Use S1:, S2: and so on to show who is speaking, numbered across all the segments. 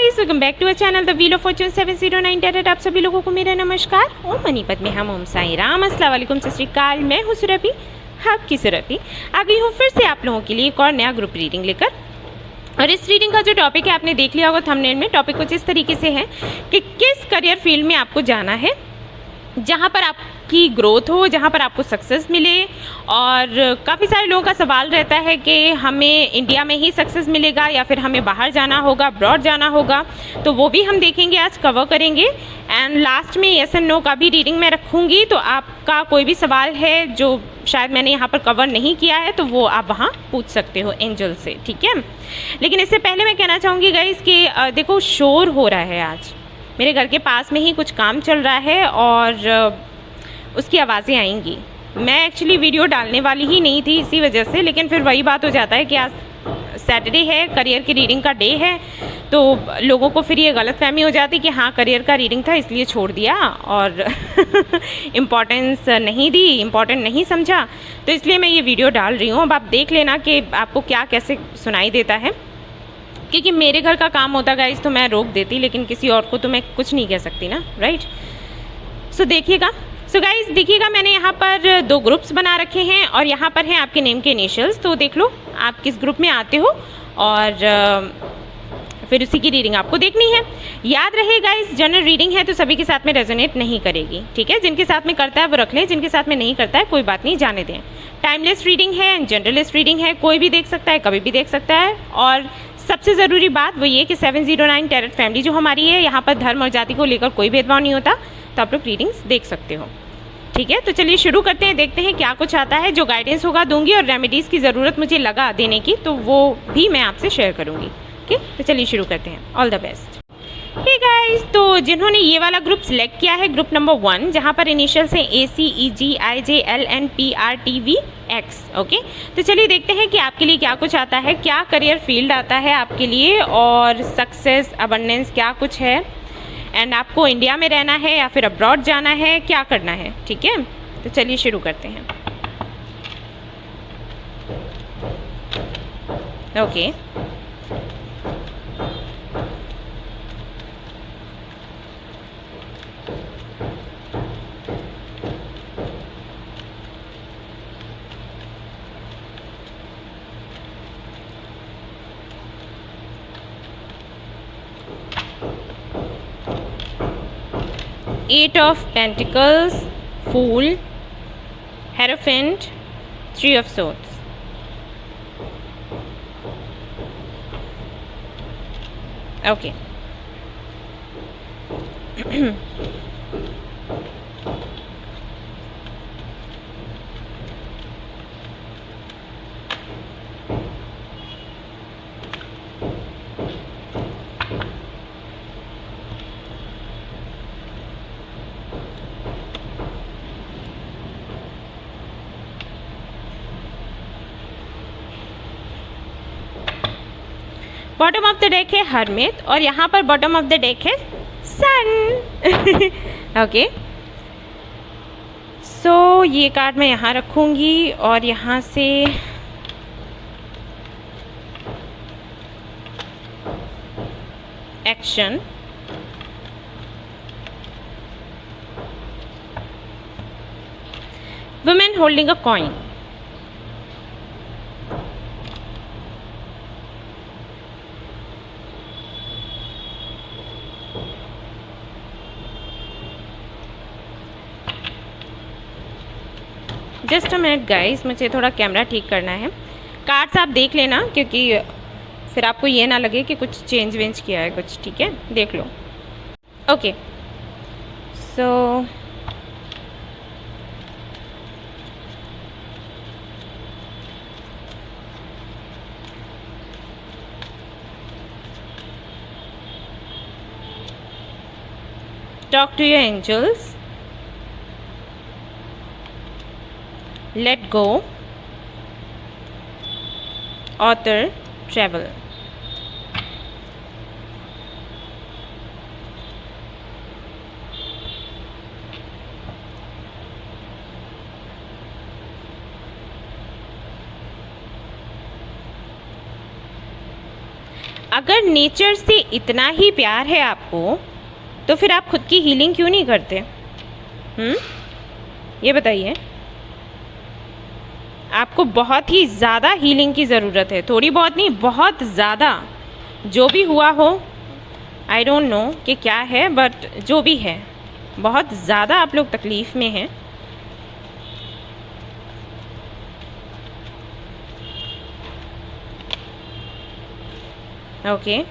S1: Guys, welcome back to our channel the wheel of fortune 709 tarot. आप सभी लोगों को मेरा नमस्कार। ओम मनीपत में हम ओम साई राम। अस्सलाम वालेकुम, सत श्री अकाल। मैं हूँ सुरभि, आपकी सुरभि आ गई हूँ फिर से आप लोगों के लिए एक और नया ग्रुप रीडिंग लेकर। और इस रीडिंग का जो टॉपिक है आपने देख लिया होगा थंबनेल में। टॉपिक कुछ इस तरीके से है कि किस करियर फील्ड में आपको जाना है जहाँ पर आपकी ग्रोथ हो, जहाँ पर आपको सक्सेस मिले। और काफ़ी सारे लोगों का सवाल रहता है कि हमें इंडिया में ही सक्सेस मिलेगा या फिर हमें बाहर जाना होगा, अब्रॉड जाना होगा। तो वो भी हम देखेंगे, आज कवर करेंगे। एंड लास्ट में येस एंड नो का भी रीडिंग मैं रखूँगी। तो आपका कोई भी सवाल है जो शायद मैंने यहाँ पर कवर नहीं किया है तो वो आप वहाँ पूछ सकते हो एंजल से, ठीक है। लेकिन इससे पहले मैं कहना चाहूँगी गाइस कि देखो शोर हो रहा है आज मेरे घर के पास में ही कुछ काम चल रहा है और उसकी आवाज़ें आएंगी। मैं एक्चुअली वीडियो डालने वाली ही नहीं थी इसी वजह से, लेकिन फिर वही बात हो जाता है कि आज सैटरडे है, करियर की रीडिंग का डे है, तो लोगों को फिर ये गलतफहमी हो जाती कि हाँ करियर का रीडिंग था इसलिए छोड़ दिया और इम्पॉर्टेंस नहीं दी, इम्पॉर्टेंट नहीं समझा। तो इसलिए मैं ये वीडियो डाल रही हूँ। अब आप देख लेना कि आपको क्या कैसे सुनाई देता है, क्योंकि मेरे घर का काम होता गाइस तो मैं रोक देती, लेकिन किसी और को तो मैं कुछ नहीं कह सकती ना, राइट। सो देखिएगा। सो गाइस देखिएगा, मैंने यहाँ पर दो ग्रुप्स बना रखे हैं और यहाँ पर हैं आपके नेम के इनिशियल्स। तो देख लो आप किस ग्रुप में आते हो और फिर उसी की रीडिंग आपको देखनी है। याद रहे गाइस, जनरल रीडिंग है तो सभी के साथ में रेजोनेट नहीं करेगी, ठीक है। जिनके साथ में करता है वो रख लें, जिनके साथ में नहीं करता है कोई बात नहीं, जाने दें। टाइमलेस रीडिंग है, जनरलिस्ट रीडिंग है, कोई भी देख सकता है, कभी भी देख सकता है। और सबसे ज़रूरी बात वो ये कि 709 टेरेट फैमिली जो हमारी है, यहाँ पर धर्म और जाति को लेकर कोई भेदभाव नहीं होता, तो आप लोग रीडिंग्स देख सकते हो, ठीक है। तो चलिए शुरू करते हैं, देखते हैं क्या कुछ आता है। जो गाइडेंस होगा दूंगी और रेमेडीज़ की ज़रूरत मुझे लगा देने की तो वो भी मैं आपसे शेयर करूँगी, ठीक। तो चलिए शुरू करते हैं। All the best. Hey guys, तो जिन्होंने ये वाला ग्रुप सिलेक्ट किया है, ग्रुप नंबर 1, जहाँ पर इनिशियल्स हैं ACEGIJLNPRTVX, ओके। तो चलिए देखते हैं कि आपके लिए क्या कुछ आता है, क्या करियर फील्ड आता है आपके लिए, और सक्सेस अबंडेंस क्या कुछ है, एंड आपको इंडिया में रहना है या फिर अब्रॉड जाना है, क्या करना है, ठीक है। तो चलिए शुरू करते हैं। Okay Eight of Pentacles, Fool, Hierophant, Three of Swords. Okay. Bottom of the deck है हरमिट और यहाँ पर बॉटम ऑफ द डेक है सन। ओके, सो ये कार्ड मैं यहाँ रखूँगी और यहाँ से action, women holding a coin, just a minute guys, मुझे थोड़ा कैमरा ठीक करना है। कार्ड्स आप देख लेना क्योंकि फिर आपको ये ना लगे कि कुछ चेंज वेंज किया है कुछ, ठीक है। देख लो। Okay, so talk to your angels, let go, author, travel. अगर नेचर से इतना ही प्यार है आपको, तो फिर आप खुद की हीलिंग क्यों नहीं करते? ये बताइए। आपको बहुत ही ज़्यादा हीलिंग की ज़रूरत है, थोड़ी बहुत नहीं, बहुत ज़्यादा। जो भी हुआ हो, आई डोंट नो कि क्या है, बट जो भी है, बहुत ज़्यादा आप लोग तकलीफ़ में हैं। ओके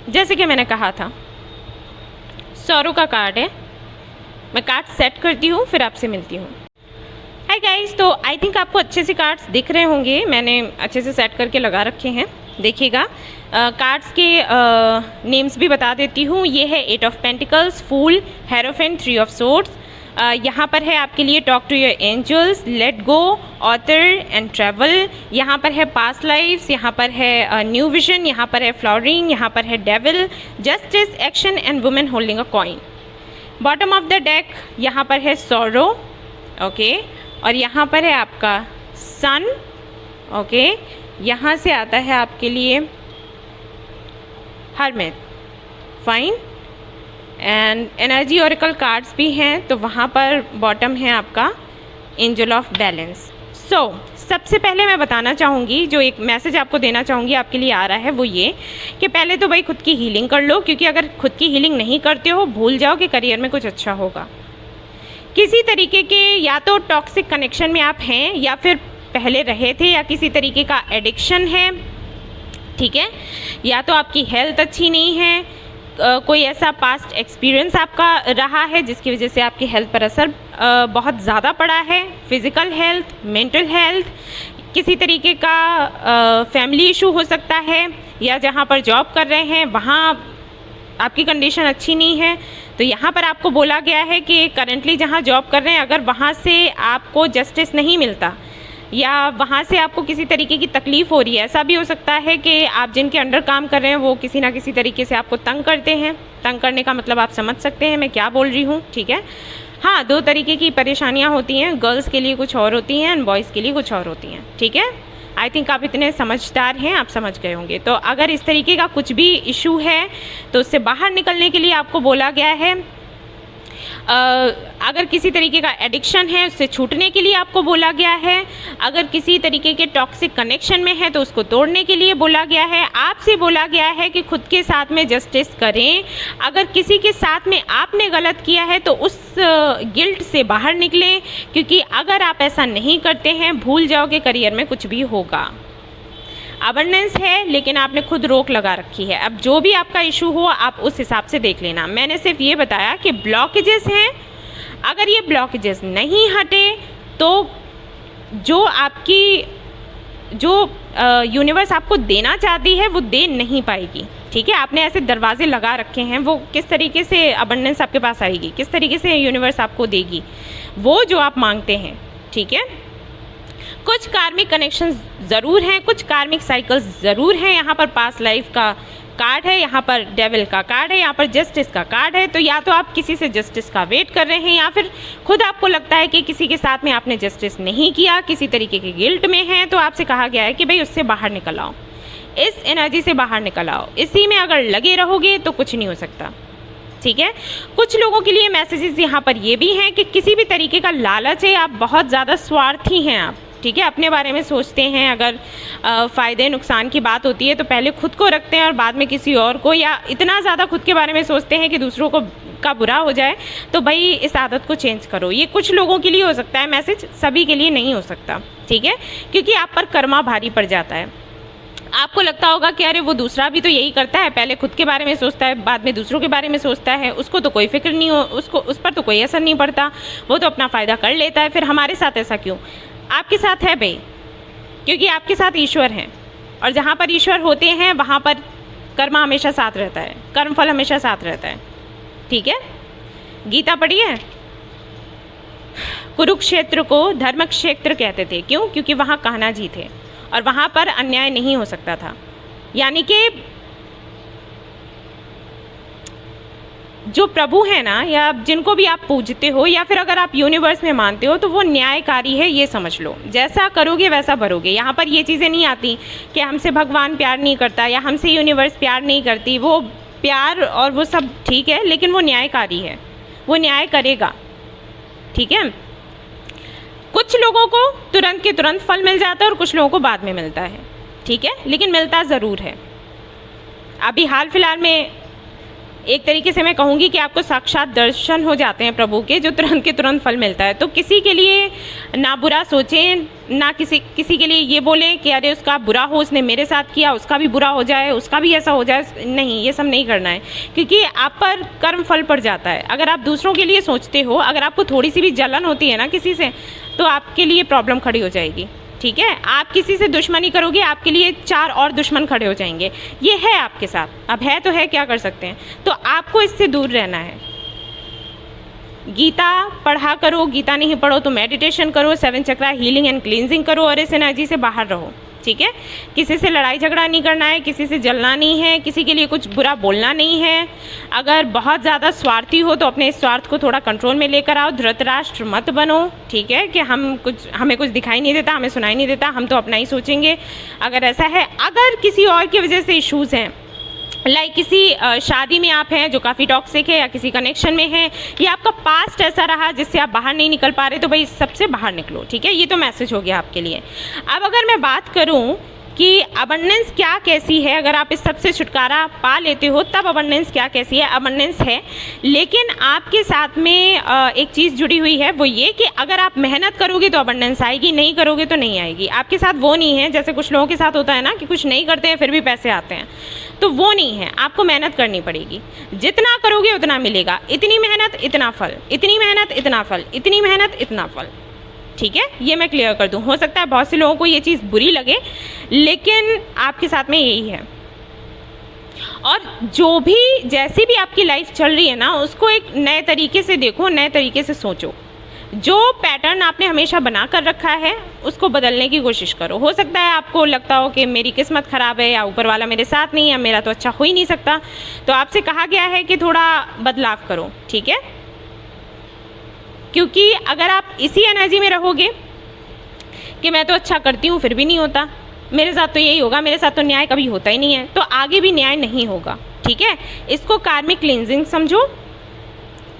S1: जैसे कि मैंने कहा था, सौरों का कार्ड है। मैं कार्ड सेट करती हूँ, फिर आपसे मिलती हूँ। हाय गाइस, तो आई थिंक आपको अच्छे से कार्ड्स दिख रहे होंगे, मैंने अच्छे से सेट करके लगा रखे हैं। देखिएगा, कार्ड्स के नेम्स भी बता देती हूँ। ये है 8 of pentacles, fool, hierophant, 3 of swords. यहाँ पर है आपके लिए talk to your angels, let go, author and travel. यहाँ पर है पास्ट लाइफ्स, यहाँ पर है न्यू विजन, यहाँ पर है फ्लावरिंग, यहाँ पर है devil, justice, action and women holding a coin. Bottom of the deck यहाँ पर है सॉरो, ओके, और यहाँ पर है आपका सन, ओके। यहाँ से आता है आपके लिए hermit, fine, and energy oracle cards भी हैं, तो वहाँ पर बॉटम है आपका एंजल ऑफ बैलेंस। सबसे पहले मैं बताना चाहूँगी, जो एक मैसेज आपको देना चाहूँगी, आपके लिए आ रहा है, वो ये कि पहले तो भाई खुद की हीलिंग कर लो, क्योंकि अगर खुद की हीलिंग नहीं करते हो, भूल जाओ कि करियर में कुछ अच्छा होगा। किसी तरीके के या तो टॉक्सिक कनेक्शन में आप हैं, या फिर पहले रहे थे, या किसी तरीके का एडिक्शन है, ठीक है, या तो आपकी हेल्थ अच्छी नहीं है, कोई ऐसा पास्ट एक्सपीरियंस आपका रहा है जिसकी वजह से आपकी हेल्थ पर असर बहुत ज़्यादा पड़ा है, फिज़िकल हेल्थ, मेंटल हेल्थ, किसी तरीके का फैमिली इशू हो सकता है, या जहाँ पर जॉब कर रहे हैं वहाँ आपकी कंडीशन अच्छी नहीं है। तो यहाँ पर आपको बोला गया है कि करंटली जहाँ जॉब कर रहे हैं, अगर वहाँ से आपको जस्टिस नहीं मिलता, या वहाँ से आपको किसी तरीके की तकलीफ़ हो रही है, ऐसा भी हो सकता है कि आप जिनके अंडर काम कर रहे हैं वो किसी ना किसी तरीके से आपको तंग करते हैं। तंग करने का मतलब आप समझ सकते हैं मैं क्या बोल रही हूँ, ठीक है। हाँ, 2 तरीके की परेशानियाँ होती हैं, गर्ल्स के लिए कुछ और होती हैं एंड बॉयज़ के लिए कुछ और होती हैं, ठीक है। आई थिंक आप इतने समझदार हैं, आप समझ गए होंगे। तो अगर इस तरीके का कुछ भी इशू है तो उससे बाहर निकलने के लिए आपको बोला गया है। अगर किसी तरीके का एडिक्शन है, उससे छूटने के लिए आपको बोला गया है। अगर किसी तरीके के टॉक्सिक कनेक्शन में है तो उसको तोड़ने के लिए बोला गया है। आपसे बोला गया है कि खुद के साथ में जस्टिस करें। अगर किसी के साथ में आपने गलत किया है तो उस गिल्ट से बाहर निकलें, क्योंकि अगर आप ऐसा नहीं करते हैं, भूल जाओगे करियर में कुछ भी होगा। अबंडेंस है, लेकिन आपने खुद रोक लगा रखी है। अब जो भी आपका इशू हो आप उस हिसाब से देख लेना। मैंने सिर्फ ये बताया कि ब्लॉकेजेस हैं, अगर ये ब्लॉकेजेस नहीं हटे तो जो यूनिवर्स आपको देना चाहती है वो दे नहीं पाएगी, ठीक है। आपने ऐसे दरवाजे लगा रखे हैं, वो किस तरीके से अबंडेंस आपके पास आएगी, किस तरीके से यूनिवर्स आपको देगी वो जो आप मांगते हैं, ठीक है। कुछ कार्मिक कनेक्शंस ज़रूर हैं, कुछ कार्मिक साइकिल्स ज़रूर हैं। यहाँ पर पास्ट लाइफ का कार्ड है, यहाँ पर डेविल का कार्ड है, यहाँ पर जस्टिस का कार्ड है। तो या तो आप किसी से जस्टिस का वेट कर रहे हैं, या फिर खुद आपको लगता है कि किसी के साथ में आपने जस्टिस नहीं किया, किसी तरीके के गिल्ट में है, तो आपसे कहा गया है कि भाई उससे बाहर निकल आओ, इस एनर्जी से बाहर निकल आओ। इसी में अगर लगे रहोगे तो कुछ नहीं हो सकता, ठीक है। कुछ लोगों के लिए मैसेजेस यहाँ पर ये भी हैं कि किसी भी तरीके का लालच है, आप बहुत ज़्यादा स्वार्थी हैं आप, ठीक है। अपने बारे में सोचते हैं, अगर फ़ायदे नुकसान की बात होती है तो पहले खुद को रखते हैं और बाद में किसी और को, या इतना ज़्यादा खुद के बारे में सोचते हैं कि दूसरों को का बुरा हो जाए। तो भाई इस आदत को चेंज करो। ये कुछ लोगों के लिए हो सकता है मैसेज, सभी के लिए नहीं हो सकता, ठीक है, क्योंकि आप पर कर्मा भारी पड़ जाता है। आपको लगता होगा कि अरे वो दूसरा भी तो यही करता है, पहले खुद के बारे में सोचता है, बाद में दूसरों के बारे में सोचता है, उसको तो कोई फिक्र नहीं हो, उसको उस पर तो कोई असर नहीं पड़ता, वो तो अपना फ़ायदा कर लेता है, फिर हमारे साथ ऐसा क्यों? आपके साथ है भाई, क्योंकि आपके साथ ईश्वर हैं, और जहाँ पर ईश्वर होते हैं वहाँ पर कर्म हमेशा साथ रहता है, कर्मफल हमेशा साथ रहता है, ठीक है। गीता पढ़ी है? कुरुक्षेत्र को धर्म क्षेत्र कहते थे, क्यों? क्योंकि वहाँ कान्हा जी थे और वहाँ पर अन्याय नहीं हो सकता था। यानी कि जो प्रभु है ना, या जिनको भी आप पूजते हो, या फिर अगर आप यूनिवर्स में मानते हो, तो वो न्यायकारी है, ये समझ लो। जैसा करोगे वैसा भरोगे। यहाँ पर ये चीज़ें नहीं आती कि हमसे भगवान प्यार नहीं करता या हमसे यूनिवर्स प्यार नहीं करती। वो प्यार और वो सब ठीक है, लेकिन वो न्यायकारी है, वो न्याय करेगा, ठीक है। कुछ लोगों को तुरंत के तुरंत फल मिल जाता है और कुछ लोगों को बाद में मिलता है, ठीक है, लेकिन मिलता ज़रूर है। अभी हाल फिलहाल में एक तरीके से मैं कहूँगी कि आपको साक्षात दर्शन हो जाते हैं प्रभु के, जो तुरंत के तुरंत फल मिलता है। तो किसी के लिए ना बुरा सोचें, ना किसी के लिए ये बोलें कि अरे उसका बुरा हो, उसने मेरे साथ किया, उसका भी बुरा हो जाए, उसका भी ऐसा हो जाए। नहीं, ये सब नहीं करना है, क्योंकि आप पर कर्म फल पड़ जाता है। अगर आप दूसरों के लिए सोचते हो, अगर आपको थोड़ी सी भी जलन होती है ना किसी से, तो आपके लिए प्रॉब्लम खड़ी हो जाएगी, ठीक है। आप किसी से दुश्मनी करोगे, आपके लिए 4 और दुश्मन खड़े हो जाएंगे। ये है आपके साथ, अब है तो है, क्या कर सकते हैं। तो आपको इससे दूर रहना है। गीता पढ़ा करो, गीता नहीं पढ़ो तो मेडिटेशन करो, 7 चक्रा हीलिंग एंड क्लींजिंग करो और इस एनर्जी से बाहर रहो, ठीक है। किसी से लड़ाई झगड़ा नहीं करना है, किसी से जलना नहीं है, किसी के लिए कुछ बुरा बोलना नहीं है। अगर बहुत ज़्यादा स्वार्थी हो तो अपने स्वार्थ को थोड़ा कंट्रोल में लेकर आओ। धृतराष्ट्र मत बनो, ठीक है, कि हमें कुछ दिखाई नहीं देता, हमें सुनाई नहीं देता, हम तो अपना ही सोचेंगे। अगर ऐसा है, अगर किसी और की वजह से इश्यूज़ हैं, लाइक किसी शादी में आप हैं जो काफ़ी टॉक्सिक है, या किसी कनेक्शन में है, या आपका पास्ट ऐसा रहा जिससे आप बाहर नहीं निकल पा रहे, तो भाई सबसे बाहर निकलो, ठीक है। ये तो मैसेज हो गया आपके लिए। अब अगर मैं बात करूं कि अबंडेंस क्या कैसी है, अगर आप इस सब से छुटकारा पा लेते हो तब अबंडेंस क्या कैसी है। अबंडेंस है, लेकिन आपके साथ में एक चीज़ जुड़ी हुई है, वो ये कि अगर आप मेहनत करोगे तो अबंडेंस आएगी, नहीं करोगे तो नहीं आएगी। आपके साथ वो नहीं है जैसे कुछ लोगों के साथ होता है ना, कि कुछ नहीं करते हैं फिर भी पैसे आते हैं, तो वो नहीं है। आपको मेहनत करनी पड़ेगी, जितना करोगे उतना मिलेगा। इतनी मेहनत इतना फल, इतनी मेहनत इतना फल, इतनी मेहनत इतना फल, ठीक है। ये मैं क्लियर कर दूं। हो सकता है बहुत से लोगों को ये चीज़ बुरी लगे, लेकिन आपके साथ में यही है। और जो भी जैसी भी आपकी लाइफ चल रही है ना, उसको एक नए तरीके से देखो, नए तरीके से सोचो। जो पैटर्न आपने हमेशा बना कर रखा है उसको बदलने की कोशिश करो। हो सकता है आपको लगता हो कि मेरी किस्मत ख़राब है, या ऊपर वाला मेरे साथ नहीं है, मेरा तो अच्छा हो ही नहीं सकता, तो आपसे कहा गया है कि थोड़ा बदलाव करो, ठीक है। क्योंकि अगर आप इसी एनर्जी में रहोगे कि मैं तो अच्छा करती हूँ फिर भी नहीं होता, मेरे साथ तो यही होगा, मेरे साथ तो न्याय कभी होता ही नहीं है, तो आगे भी न्याय नहीं होगा, ठीक है। इसको कार्मिक क्लींजिंग समझो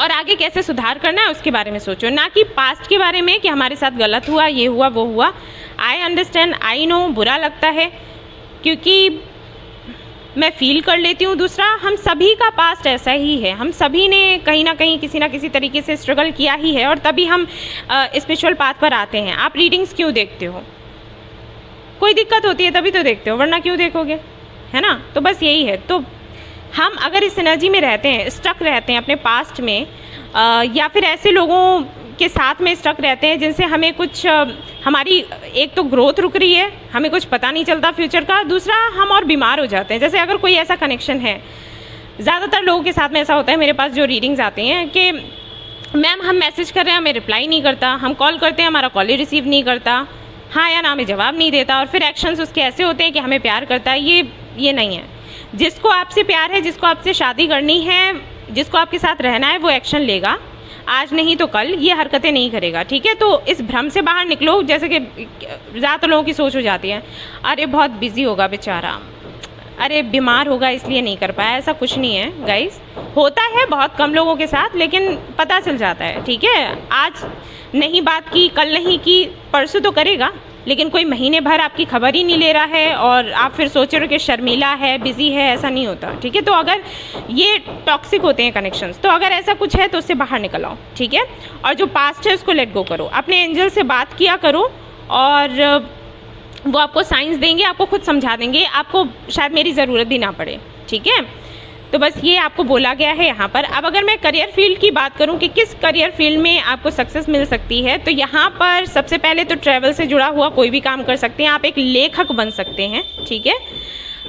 S1: और आगे कैसे सुधार करना है उसके बारे में सोचो, ना कि पास्ट के बारे में कि हमारे साथ गलत हुआ, ये हुआ, वो हुआ। आई अंडरस्टैंड, आई नो बुरा लगता है, क्योंकि मैं फील कर लेती हूँ। दूसरा, हम सभी का पास्ट ऐसा ही है, हम सभी ने कहीं ना कहीं किसी ना किसी तरीके से स्ट्रगल किया ही है, और तभी हम स्पिरिचुअल पाथ पर आते हैं। आप रीडिंग्स क्यों देखते हो? कोई दिक्कत होती है तभी तो देखते हो, वरना क्यों देखोगे, है ना। तो बस यही है। तो हम अगर इस एनर्जी में रहते हैं, स्टक रहते हैं अपने पास्ट में, या फिर ऐसे लोगों के साथ में स्टक रहते हैं जिनसे हमें कुछ, हमारी एक तो ग्रोथ रुक रही है, हमें कुछ पता नहीं चलता फ्यूचर का, दूसरा हम और बीमार हो जाते हैं। जैसे अगर कोई ऐसा कनेक्शन है, ज़्यादातर लोगों के साथ में ऐसा होता है, मेरे पास जो रीडिंग्स आती हैं कि मैम हम मैसेज कर रहे हैं, हमें रिप्लाई नहीं करता, हम कॉल करते हैं, हमारा कॉल ही रिसीव नहीं करता, हाँ या ना में जवाब नहीं देता, और फिर एक्शंस उसके ऐसे होते हैं कि हमें प्यार करता है। ये नहीं है। जिसको आपसे प्यार है, जिसको आपसे शादी करनी है, जिसको आपके साथ रहना है, वो एक्शन लेगा, आज नहीं तो कल ये हरकतें नहीं करेगा, ठीक है। तो इस भ्रम से बाहर निकलो। जैसे कि ज़्यादातर लोगों की सोच हो जाती है, अरे बहुत बिजी होगा बेचारा, अरे बीमार होगा इसलिए नहीं कर पाया। ऐसा कुछ नहीं है गाइस, होता है बहुत कम लोगों के साथ, लेकिन पता चल जाता है, ठीक है। आज नहीं बात की, कल नहीं की, परसों तो करेगा, लेकिन कोई महीने भर आपकी खबर ही नहीं ले रहा है और आप फिर सोच रहे हो कि शर्मीला है, बिजी है, ऐसा नहीं होता, ठीक है। तो अगर ये टॉक्सिक होते हैं कनेक्शंस, तो अगर ऐसा कुछ है तो उससे बाहर निकल आओ, ठीक है। और जो पास्ट है उसको लेट गो करो, अपने एंजल से बात किया करो और वो आपको साइंस देंगे, आपको खुद समझा देंगे, आपको शायद मेरी ज़रूरत भी ना पड़े, ठीक है। तो बस ये आपको बोला गया है यहाँ पर। अब अगर मैं करियर फील्ड की बात करूँ कि किस करियर फील्ड में आपको सक्सेस मिल सकती है, तो यहाँ पर सबसे पहले तो ट्रैवल से जुड़ा हुआ कोई भी काम कर सकते हैं, आप एक लेखक बन सकते हैं, ठीक है।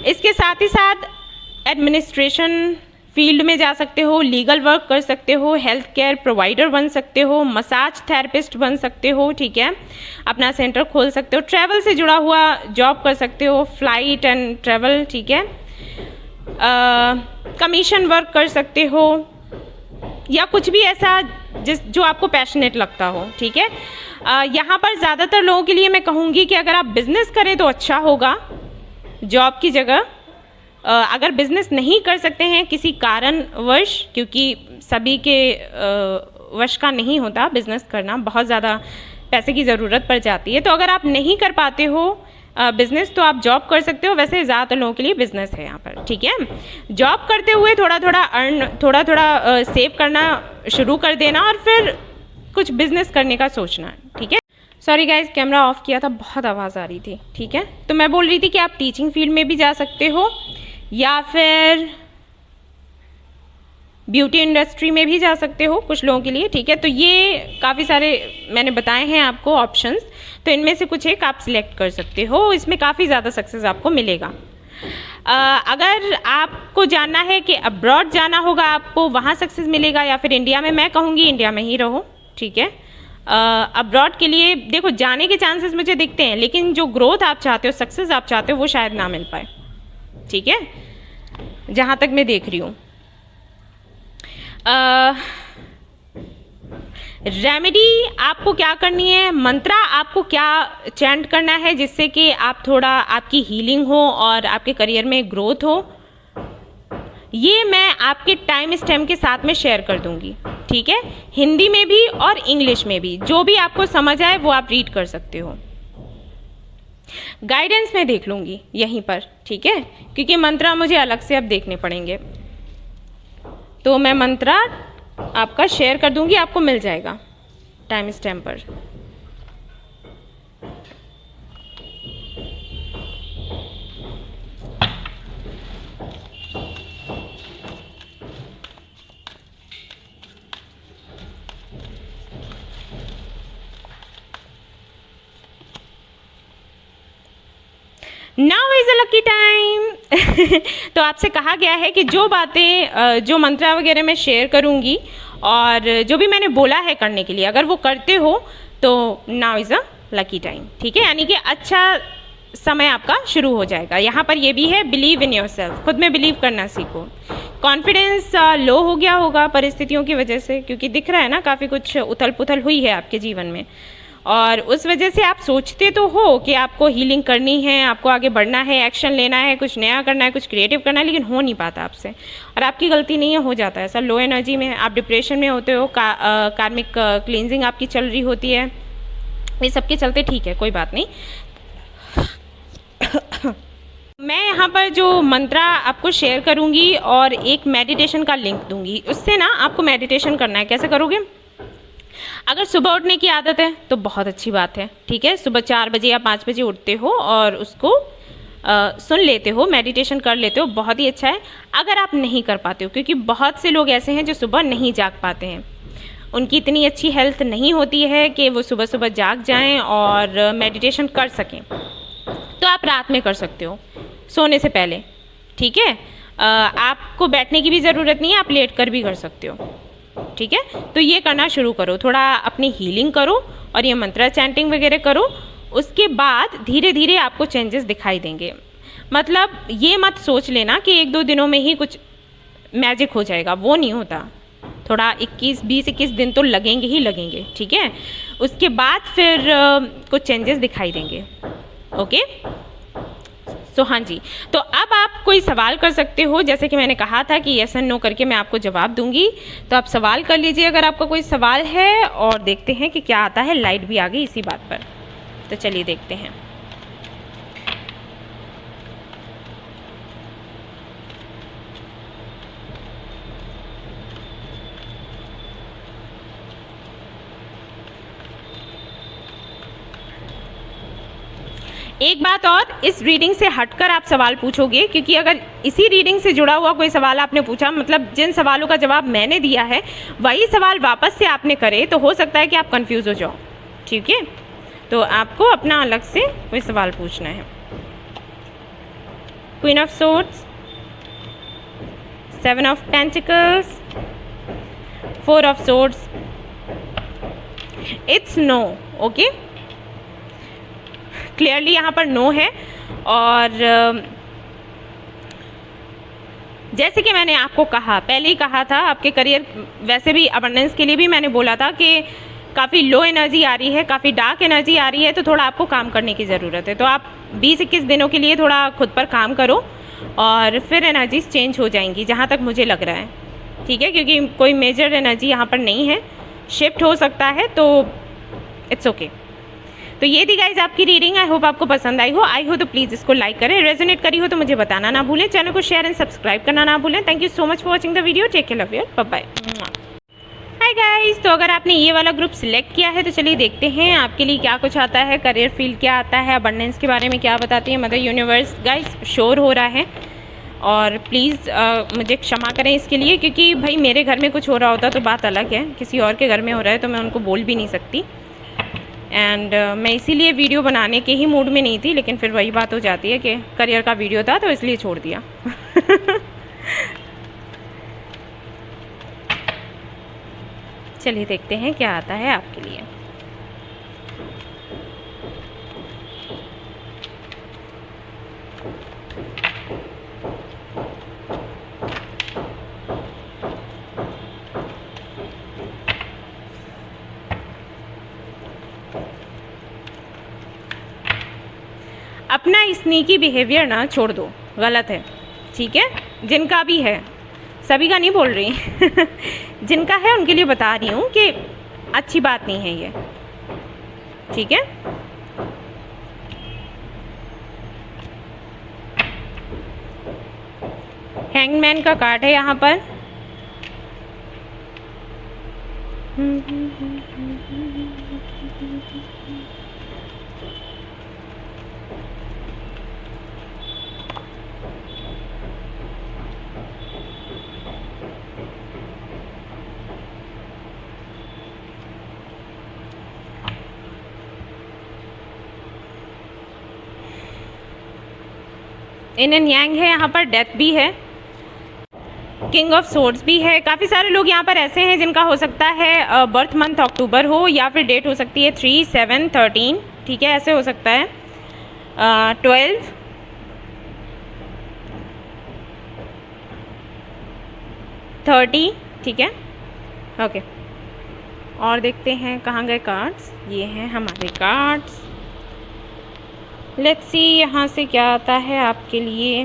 S1: इसके साथ ही साथ एडमिनिस्ट्रेशन फील्ड में जा सकते हो, लीगल वर्क कर सकते हो, हेल्थ केयर प्रोवाइडर बन सकते हो, मसाज थेरेपिस्ट बन सकते हो, ठीक है, अपना सेंटर खोल सकते हो, ट्रैवल से जुड़ा हुआ जॉब कर सकते हो, फ्लाइट एंड ट्रैवल, ठीक है, कमीशन वर्क कर सकते हो, या कुछ भी ऐसा जो आपको पैशनेट लगता हो, ठीक है। यहाँ पर ज़्यादातर लोगों के लिए मैं कहूँगी कि अगर आप बिज़नेस करें तो अच्छा होगा जॉब की जगह। अगर बिज़नेस नहीं कर सकते हैं किसी कारणवश, क्योंकि सभी के वश का नहीं होता बिज़नेस करना, बहुत ज़्यादा पैसे की ज़रूरत पड़ जाती है, तो अगर आप नहीं कर पाते हो बिज़नेस तो आप जॉब कर सकते हो। वैसे ज़्यादातर लोगों के लिए बिज़नेस है यहाँ पर, ठीक है। जॉब करते हुए थोड़ा थोड़ा सेव करना शुरू कर देना और फिर कुछ बिज़नेस करने का सोचना, ठीक है। सॉरी गाइज, कैमरा ऑफ किया था, बहुत आवाज़ आ रही थी, ठीक है। तो मैं बोल रही थी कि आप टीचिंग फील्ड में भी जा सकते हो या फिर ब्यूटी इंडस्ट्री में भी जा सकते हो कुछ लोगों के लिए, ठीक है। तो ये काफ़ी सारे मैंने बताए हैं आपको ऑप्शंस, तो इनमें से कुछ एक आप सिलेक्ट कर सकते हो, इसमें काफ़ी ज़्यादा सक्सेस आपको मिलेगा। अगर आपको जानना है कि अब्रॉड जाना होगा आपको, वहाँ सक्सेस मिलेगा या फिर इंडिया में, मैं कहूँगी इंडिया में ही रहो, ठीक है। अब्रॉड के लिए देखो जाने के चांसेस मुझे दिखते हैं, लेकिन जो ग्रोथ आप चाहते हो, सक्सेस आप चाहते हो, वो शायद ना मिल पाए, ठीक है, जहाँ तक मैं देख रही हूँ। रेमेडी आपको क्या करनी है, मंत्रा आपको क्या चैंट करना है जिससे कि आप थोड़ा आपकी हीलिंग हो और आपके करियर में ग्रोथ हो, ये मैं आपके टाइम स्टैम्प के साथ में शेयर कर दूंगी, ठीक है। हिंदी में भी और इंग्लिश में भी, जो भी आपको समझ आए वो आप रीड कर सकते हो। गाइडेंस मैं देख लूंगी यहीं पर, ठीक है, क्योंकि मंत्रा मुझे अलग से अब देखने पड़ेंगे, तो मैं मंत्रा आपका शेयर कर दूंगी, आपको मिल जाएगा टाइम स्टैम्प पर। Now is a lucky time. तो आपसे कहा गया है कि जो बातें जो मंत्रा वगैरह मैं शेयर करूंगी और जो भी मैंने बोला है करने के लिए, अगर वो करते हो तो now is a lucky time, ठीक है, यानी कि अच्छा समय आपका शुरू हो जाएगा। यहाँ पर ये भी है, बिलीव इन योरसेल्फ, खुद में बिलीव करना सीखो। कॉन्फिडेंस लो हो गया होगा परिस्थितियों की वजह से, क्योंकि दिख रहा है ना काफ़ी कुछ उथल पुथल हुई है आपके जीवन में, और उस वजह से आप सोचते तो हो कि आपको हीलिंग करनी है, आपको आगे बढ़ना है, एक्शन लेना है, कुछ नया करना है, कुछ क्रिएटिव करना है, लेकिन हो नहीं पाता आपसे, और आपकी गलती नहीं है, हो जाता है ऐसा। लो एनर्जी में आप डिप्रेशन में होते हो, कार्मिक क्लींजिंग आपकी चल रही होती है, ये सबके चलते ठीक है, कोई बात नहीं। मैं यहाँ पर जो मंत्रा आपको शेयर करूँगी और एक मेडिटेशन का लिंक दूँगी, उससे ना आपको मेडिटेशन करना है। कैसे करोगे? अगर सुबह उठने की आदत है तो बहुत अच्छी बात है, ठीक है, सुबह 4 बजे या 5 बजे उठते हो और उसको सुन लेते हो, मेडिटेशन कर लेते हो, बहुत ही अच्छा है। अगर आप नहीं कर पाते हो, क्योंकि बहुत से लोग ऐसे हैं जो सुबह नहीं जाग पाते हैं, उनकी इतनी अच्छी हेल्थ नहीं होती है कि वो सुबह सुबह जाग जाएं और मेडिटेशन कर सकें, तो आप रात में कर सकते हो सोने से पहले, ठीक है। आपको बैठने की भी ज़रूरत नहीं है, आप लेट कर भी कर सकते हो, ठीक है। तो ये करना शुरू करो, थोड़ा अपनी हीलिंग करो और ये मंत्रा चैंटिंग वगैरह करो, उसके बाद धीरे धीरे आपको चेंजेस दिखाई देंगे। मतलब ये मत सोच लेना कि 1-2 दिनों में ही कुछ मैजिक हो जाएगा, वो नहीं होता, थोड़ा 20-21 दिन तो लगेंगे ही लगेंगे, ठीक है। उसके बाद फिर कुछ चेंजेस दिखाई देंगे, ओके। तो हाँ जी, तो अब आप कोई सवाल कर सकते हो, जैसे कि मैंने कहा था कि यस एंड नो करके मैं आपको जवाब दूंगी, तो आप सवाल कर लीजिए अगर आपका कोई सवाल है, और देखते हैं कि क्या आता है। लाइट भी आ गई इसी बात पर, तो चलिए देखते हैं। एक बात और, इस रीडिंग से हटकर आप सवाल पूछोगे, क्योंकि अगर इसी रीडिंग से जुड़ा हुआ कोई सवाल आपने पूछा, मतलब जिन सवालों का जवाब मैंने दिया है वही सवाल वापस से आपने करे, तो हो सकता है कि आप कंफ्यूज हो जाओ, ठीक है। तो आपको अपना अलग से कोई सवाल पूछना है। Queen of swords, 7 of pentacles, 4 of swords, it's no, okay, clearly यहाँ पर नो है। और जैसे कि मैंने आपको कहा, पहले ही कहा था, आपके करियर वैसे भी अबंडेंस के लिए भी मैंने बोला था कि काफ़ी लो एनर्जी आ रही है, काफ़ी डार्क एनर्जी आ रही है, तो थोड़ा आपको काम करने की ज़रूरत है। तो आप 20-21 दिनों के लिए थोड़ा खुद पर काम करो और फिर एनर्जीज चेंज हो जाएंगी, जहाँ तक मुझे लग रहा है, ठीक है, क्योंकि कोई मेजर एनर्जी यहाँ पर नहीं है, शिफ्ट हो सकता है, तो इट्स ओके। तो ये थी गाइज आपकी रीडिंग। आई होप आपको पसंद आई हो तो प्लीज़ इसको लाइक करें, रेजोनेट करी हो तो मुझे बताना ना भूलें, चैनल को शेयर एंड सब्सक्राइब करना ना भूलें। Thank you so much for watching the video, take care, love you, bye bye. Hi guys, तो अगर आपने ये वाला ग्रुप सिलेक्ट किया है तो चलिए देखते हैं आपके लिए क्या कुछ आता है, करियर फील्ड क्या आता है, अबंडेंस के बारे में क्या बताती है मदर यूनिवर्स। गाइस शोर हो रहा है और प्लीज़ मुझे क्षमा करें इसके लिए, क्योंकि भाई मेरे घर में कुछ हो रहा होता तो बात अलग है, किसी और के घर में हो रहा है तो मैं उनको बोल भी नहीं सकती। एंड मैं इसीलिए वीडियो बनाने के ही मूड में नहीं थी, लेकिन फिर वही बात हो जाती है कि करियर का वीडियो था तो इसलिए छोड़ दिया। चलिए देखते हैं क्या आता है आपके लिए। अपना स्नीकी बिहेवियर ना छोड़ दो, गलत है, ठीक है, जिनका भी है, सभी का नहीं बोल रही जिनका है उनके लिए बता रही हूँ कि अच्छी बात नहीं है ये, ठीक है। हैंगमैन का कार्ड है यहाँ पर। इन एंड यांग है यहाँ पर, डेथ भी है, किंग ऑफ सोर्ड्स भी है। काफ़ी सारे लोग यहाँ पर ऐसे हैं जिनका हो सकता है बर्थ मंथ अक्टूबर हो, या फिर डेट हो सकती है 3, 7, 13, ठीक है, ऐसे हो सकता है 12, 30, ठीक है, ओके। और देखते हैं कहाँ गए कार्ड्स, ये हैं हमारे कार्ड्स। लेट्स सी यहाँ से क्या आता है आपके लिए।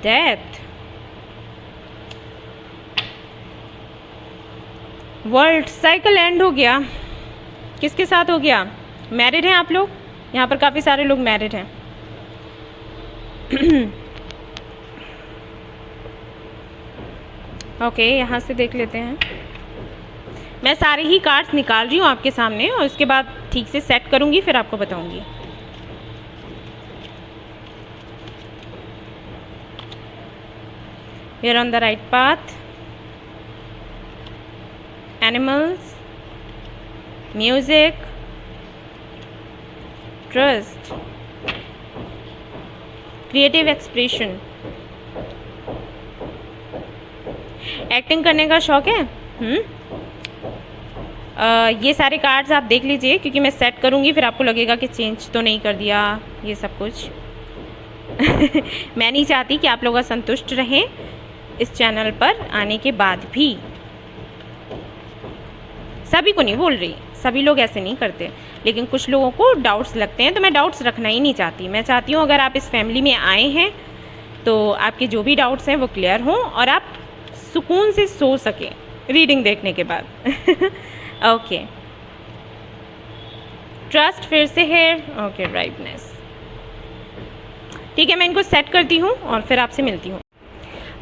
S1: डेथ, वर्ल्ड साइकिल एंड हो गया। किसके साथ हो गया? मैरिड हैं आप लोग? यहाँ पर काफ़ी सारे लोग मैरिड हैं। ओके, यहाँ से देख लेते हैं। मैं सारे ही कार्ड्स निकाल रही हूँ आपके सामने और उसके बाद ठीक से सेट करूँगी, फिर आपको बताऊँगी। You're on the right path. Animals, music, trust, creative expression. Acting करने का शौक है? ये सारे कार्ड्स आप देख लीजिए, क्योंकि मैं सेट करूँगी, फिर आपको लगेगा कि चेंज तो नहीं कर दिया ये सब कुछ। मैं नहीं चाहती कि आप लोग असंतुष्ट रहें इस चैनल पर आने के बाद भी। सभी को नहीं बोल रही, सभी लोग ऐसे नहीं करते, लेकिन कुछ लोगों को डाउट्स लगते हैं, तो मैं डाउट्स रखना ही नहीं चाहती। मैं चाहती हूँ अगर आप इस फैमिली में आए हैं तो आपके जो भी डाउट्स हैं वो क्लियर हों और आप सुकून से सो सकें रीडिंग देखने के बाद। ओके, ट्रस्ट फिर से है। ओके, राइटनेस, ठीक है, मैं इनको सेट करती हूँ और फिर आपसे मिलती हूँ।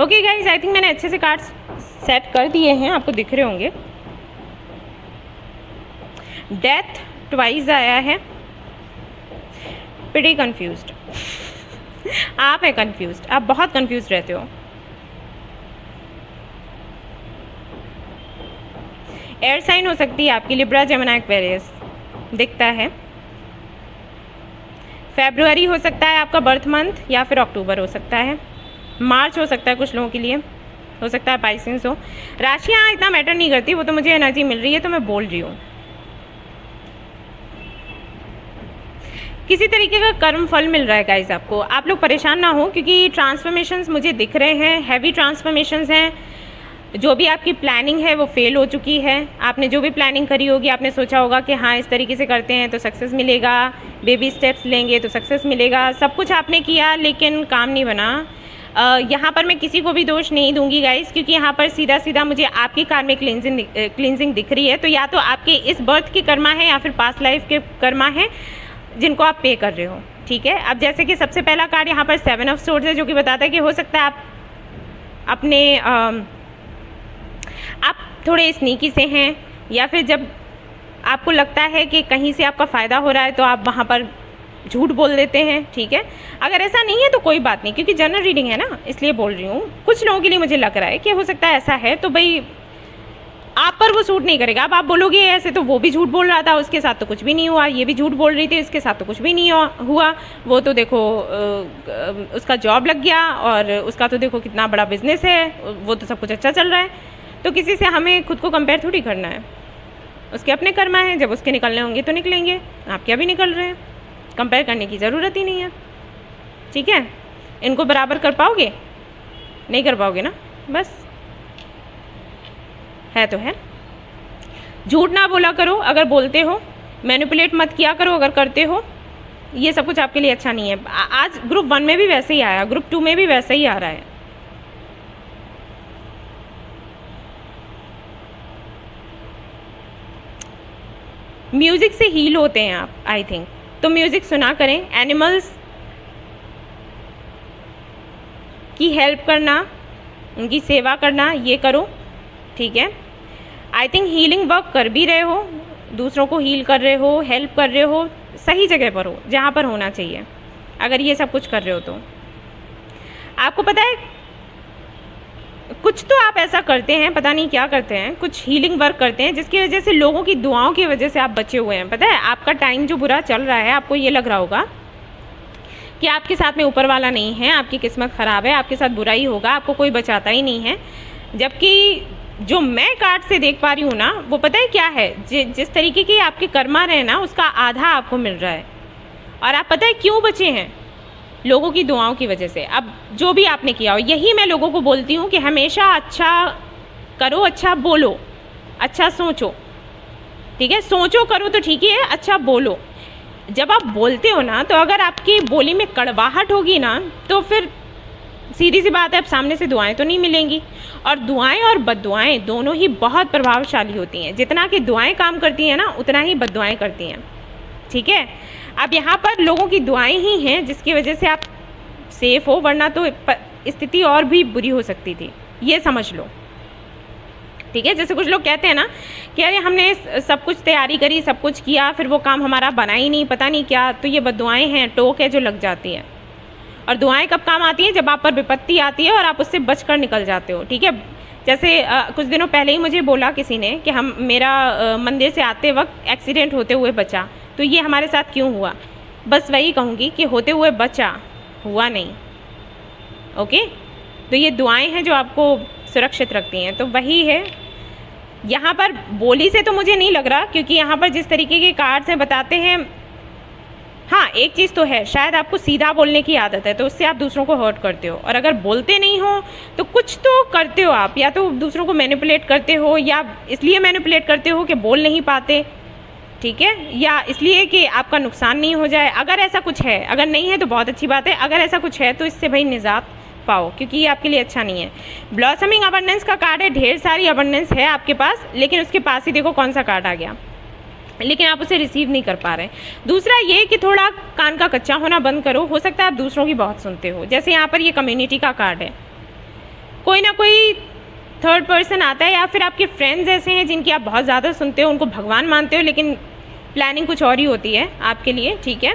S1: ओके गाइज, आई थिंक मैंने अच्छे से कार्ड्स सेट कर दिए हैं, आपको दिख रहे होंगे। डेथ ट्वाइस आया है। Pretty confused. आप हैं कंफ्यूज्ड, आप बहुत कंफ्यूज्ड रहते हो। एयर साइन हो सकती है आपकी, लिब्रा, जेमिनी, एक्वेरियस दिखता है। फेब्रुअरी हो सकता है आपका बर्थ मंथ, या फिर अक्टूबर हो सकता है। मार्च हो सकता है कुछ लोगों के लिए, हो सकता है पाइसेंस हो। राशियाँ इतना मैटर नहीं करती, वो तो मुझे एनर्जी मिल रही है तो मैं बोल रही हूँ। किसी तरीके का कर्म फल मिल रहा है गाइस आपको, आप लोग परेशान ना हो क्योंकि ट्रांसफॉर्मेशंस मुझे दिख रहे हैं, हैवी ट्रांसफॉर्मेशंस हैं। जो भी आपकी प्लानिंग है वो फेल हो चुकी है। आपने जो भी प्लानिंग करी होगी, आपने सोचा होगा कि हाँ इस तरीके से करते हैं तो सक्सेस मिलेगा, बेबी स्टेप्स लेंगे तो सक्सेस मिलेगा, सब कुछ आपने किया लेकिन काम नहीं बना। यहाँ पर मैं किसी को भी दोष नहीं दूंगी गाइस, क्योंकि यहाँ पर सीधा सीधा मुझे आपकी कार्मिक क्लिनजिंग दिख रही है। तो या तो आपके इस बर्थ की कर्मा है या फिर पास्ट लाइफ के कर्मा है जिनको आप पे कर रहे हो, ठीक है। अब जैसे कि सबसे पहला कार्ड यहाँ पर 7 ऑफ सोर्ड्स है, जो कि बताता है कि हो सकता है आप अपने आप थोड़े स्नीकी से हैं, या फिर जब आपको लगता है कि कहीं से आपका फ़ायदा हो रहा है तो आप वहाँ पर झूठ बोल देते हैं, ठीक है। अगर ऐसा नहीं है तो कोई बात नहीं, क्योंकि जनरल रीडिंग है ना, इसलिए बोल रही हूँ। कुछ लोगों के लिए मुझे लग रहा है कि हो सकता है ऐसा है, तो भाई आप पर वो सूट नहीं करेगा। अब आप बोलोगे ऐसे तो वो भी झूठ बोल रहा था, उसके साथ तो कुछ भी नहीं हुआ, ये भी झूठ बोल रही थी, इसके साथ तो कुछ भी नहीं हुआ, वो तो देखो उसका जॉब लग गया और उसका तो देखो कितना बड़ा बिजनेस है, वो तो सब कुछ अच्छा चल रहा है। तो किसी से हमें खुद को कंपेयर थोड़ी करना है, उसके अपने कर्मा हैं, जब उसके निकलने होंगे तो निकलेंगे, आपके अभी निकल रहे हैं, कंपेयर करने की ज़रूरत ही नहीं है, ठीक है। इनको बराबर कर पाओगे? नहीं कर पाओगे ना, बस है तो है। झूठ ना बोला करो अगर बोलते हो, मैनिपुलेट मत किया करो अगर करते हो, ये सब कुछ आपके लिए अच्छा नहीं है। आज ग्रुप 1 में भी वैसे ही आया, ग्रुप 2 में भी वैसे ही आ रहा है। म्यूज़िक से हील होते हैं आप, आई थिंक, तो म्यूज़िक सुना करें। एनिमल्स की हेल्प करना, उनकी सेवा करना, ये करो, ठीक है। आई थिंक हीलिंग वर्क कर भी रहे हो, दूसरों को हील कर रहे हो, हेल्प कर रहे हो, सही जगह पर हो जहाँ पर होना चाहिए। अगर ये सब कुछ कर रहे हो तो आपको पता है कुछ तो आप ऐसा करते हैं, पता नहीं क्या करते हैं, कुछ हीलिंग वर्क करते हैं जिसकी वजह से लोगों की दुआओं की वजह से आप बचे हुए हैं। पता है आपका टाइम जो बुरा चल रहा है, आपको ये लग रहा होगा कि आपके साथ में ऊपर वाला नहीं है, आपकी किस्मत ख़राब है, आपके साथ बुरा ही होगा, आपको कोई बचाता ही नहीं है। जबकि जो मैं कार्ड से देख पा रही हूँ ना, वो पता है क्या है, जिस तरीके के आपके कर्मा रहे ना, उसका आधा आपको मिल रहा है। और आप पता है क्यों बचे हैं? लोगों की दुआओं की वजह से। अब जो भी आपने किया हो, यही मैं लोगों को बोलती हूँ कि हमेशा अच्छा करो, अच्छा बोलो, अच्छा सोचो, ठीक है। सोचो करो तो ठीक ही है, अच्छा बोलो। जब आप बोलते हो ना, तो अगर आपकी बोली में कड़वाहट होगी ना, तो फिर सीधी सी बात है, अब सामने से दुआएं तो नहीं मिलेंगी। और दुआएं और बद्दुआएं दोनों ही बहुत प्रभावशाली होती हैं। जितना कि दुआएं काम करती हैं ना, उतना ही बद्दुआएं करती हैं, ठीक है। अब यहाँ पर लोगों की दुआएं ही हैं जिसकी वजह से आप सेफ हो, वरना तो स्थिति और भी बुरी हो सकती थी, ये समझ लो, ठीक है। जैसे कुछ लोग कहते हैं ना कि अरे हमने सब कुछ तैयारी करी, सब कुछ किया, फिर वो काम हमारा बना ही नहीं, पता नहीं क्या, तो ये बद्दुआएं हैं, टोक है जो लग जाती है। और दुआएं कब काम आती हैं? जब आप पर विपत्ति आती है और आप उससे बचकर निकल जाते हो, ठीक है। जैसे कुछ दिनों पहले ही मुझे बोला किसी ने कि मेरा मंदिर से आते वक्त एक्सीडेंट होते हुए बचा, तो ये हमारे साथ क्यों हुआ? बस वही कहूँगी कि होते हुए बचा, हुआ नहीं, ओके। तो ये दुआएं हैं जो आपको सुरक्षित रखती हैं। तो वही है यहाँ पर। बोली से तो मुझे नहीं लग रहा, क्योंकि यहाँ पर जिस तरीके के कार्ड्स हैं बताते हैं, हाँ एक चीज़ तो है, शायद आपको सीधा बोलने की आदत है, तो उससे आप दूसरों को हर्ट करते हो। और अगर बोलते नहीं हो तो कुछ तो करते हो आप, या तो दूसरों को मैनिपुलेट करते हो, या इसलिए मैनिपुलेट करते हो कि बोल नहीं पाते, ठीक है, या इसलिए कि आपका नुकसान नहीं हो जाए। अगर ऐसा कुछ है, अगर नहीं है तो बहुत अच्छी बात है, अगर ऐसा कुछ है तो इससे भाई निजात पाओ, क्योंकि ये आपके लिए अच्छा नहीं है। ब्लॉसमिंग अबंडेंस का कार्ड है, ढेर सारी अबंडेंस है आपके पास, लेकिन उसके पास ही देखो कौन सा कार्ड आ गया, लेकिन आप उसे रिसीव नहीं कर पा रहे। दूसरा ये कि थोड़ा कान का कच्चा होना बंद करो। हो सकता है आप दूसरों की बहुत सुनते हो, जैसे यहाँ पर ये कम्युनिटी का कार्ड है, कोई ना कोई थर्ड पर्सन आता है, या फिर आपके फ्रेंड्स ऐसे हैं जिनकी आप बहुत ज़्यादा सुनते हो, उनको भगवान मानते हो, लेकिन प्लानिंग कुछ और ही होती है आपके लिए, ठीक है।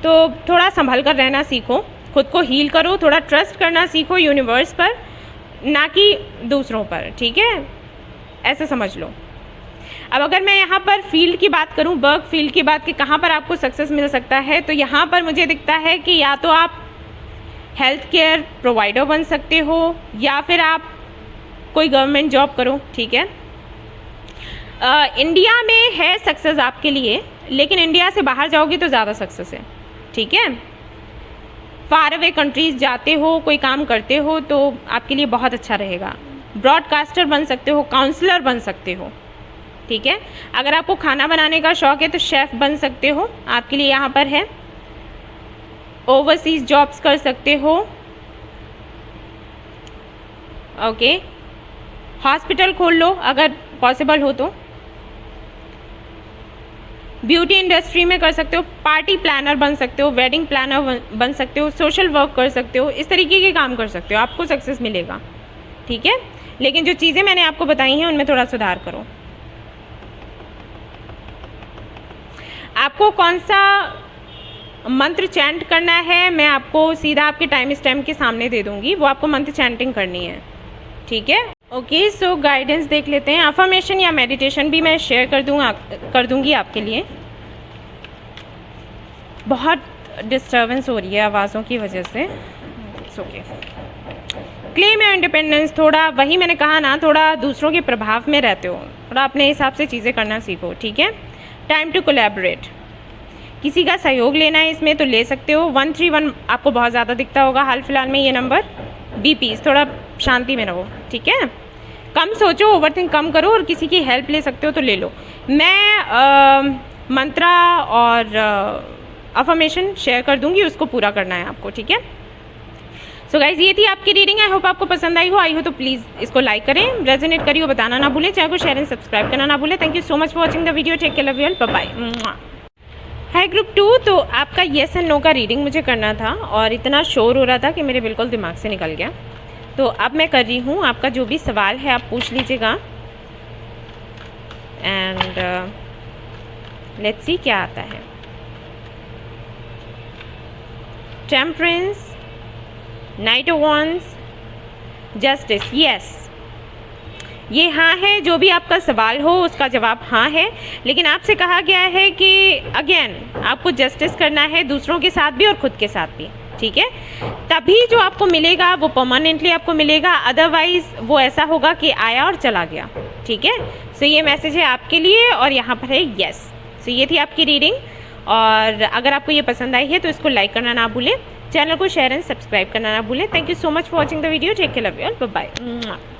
S1: तो थोड़ा संभल कर रहना सीखो, खुद को हील करो, थोड़ा ट्रस्ट करना सीखो यूनिवर्स पर, ना कि दूसरों पर, ठीक है, ऐसा समझ लो। अब अगर मैं यहाँ पर फील्ड की बात करूँ, वर्क फील्ड की बात कि कहाँ पर आपको सक्सेस मिल सकता है, तो यहाँ पर मुझे दिखता है कि या तो आप हेल्थ केयर प्रोवाइडर बन सकते हो, या फिर आप कोई गवर्नमेंट जॉब करो, ठीक है। इंडिया में है सक्सेस आपके लिए, लेकिन इंडिया से बाहर जाओगे तो ज़्यादा सक्सेस है, ठीक है। फार अवे कंट्रीज जाते हो, कोई काम करते हो तो आपके लिए बहुत अच्छा रहेगा। ब्रॉडकास्टर बन सकते हो, काउंसलर बन सकते हो, ठीक है। अगर आपको खाना बनाने का शौक है तो शेफ़ बन सकते हो, आपके लिए यहाँ पर है। ओवरसीज जॉब्स कर सकते हो, ओके। हॉस्पिटल खोल लो अगर पॉसिबल हो तो। ब्यूटी इंडस्ट्री में कर सकते हो, पार्टी प्लानर बन सकते हो, वेडिंग प्लानर बन सकते हो, सोशल वर्क कर सकते हो, इस तरीके के काम कर सकते हो, आपको सक्सेस मिलेगा, ठीक है। लेकिन जो चीज़ें मैंने आपको बताई हैं उनमें थोड़ा सुधार करो। आपको कौन सा मंत्र चैंट करना है मैं आपको सीधा आपके टाइम स्टैम्प के सामने दे दूंगी, वो आपको मंत्र चैंटिंग करनी है, ठीक है। ओके, सो गाइडेंस देख लेते हैं। अफर्मेशन या मेडिटेशन भी मैं शेयर कर दूंगी आपके लिए। बहुत डिस्टर्बेंस हो रही है आवाज़ों की वजह से, it's okay. Claim your independence, थोड़ा वही मैंने कहा ना, थोड़ा दूसरों के प्रभाव में रहते हो, थोड़ा अपने हिसाब से चीज़ें करना सीखो, ठीक है। टाइम टू कोलैबोरेट, किसी का सहयोग लेना है इसमें तो ले सकते हो। 131 आपको बहुत ज़्यादा दिखता होगा हाल फिलहाल में ये नंबर। बी पीस, थोड़ा शांति में रहो, ठीक है। कम सोचो, ओवरथिंक कम करो, और किसी की हेल्प ले सकते हो तो ले लो। मैं मंत्रा और अफर्मेशन शेयर कर दूंगी, उसको पूरा करना है आपको, ठीक है। सो गाइज, ये थी आपकी रीडिंग। आई होप आपको पसंद आई हो तो प्लीज़ इसको लाइक करें, रेजोनेट करिए, बताना ना भूलें, चैनल को शेयर एंड सब्सक्राइब करना ना भूलें। Thank you so much for watching the video, take care, love you all, bye bye. Hi group 2, तो आपका येस एंड नो का रीडिंग मुझे करना था और इतना शोर हो रहा था कि मेरे बिल्कुल दिमाग से निकल गया, तो अब मैं कर रही हूँ। आपका जो भी सवाल है आप पूछ लीजिएगा एंड लेट्स सी क्या आता है। Temperance, night of wands, justice, yes, ये हाँ है। जो भी आपका सवाल हो उसका जवाब हाँ है, लेकिन आपसे कहा गया है कि अगेन आपको जस्टिस करना है, दूसरों के साथ भी और खुद के साथ भी, ठीक है। तभी जो आपको मिलेगा वो परमानेंटली आपको मिलेगा, अदरवाइज वो ऐसा होगा कि आया और चला गया, ठीक है। सो ये मैसेज है आपके लिए और यहाँ पर है यस। सो ये थी आपकी रीडिंग, और अगर आपको ये पसंद आई है तो इसको लाइक करना ना भूलें, चैनल को शेयर एंड सब्सक्राइब करना ना भूलें। Thank you so much for watching the video, take care, love you all, bye bye.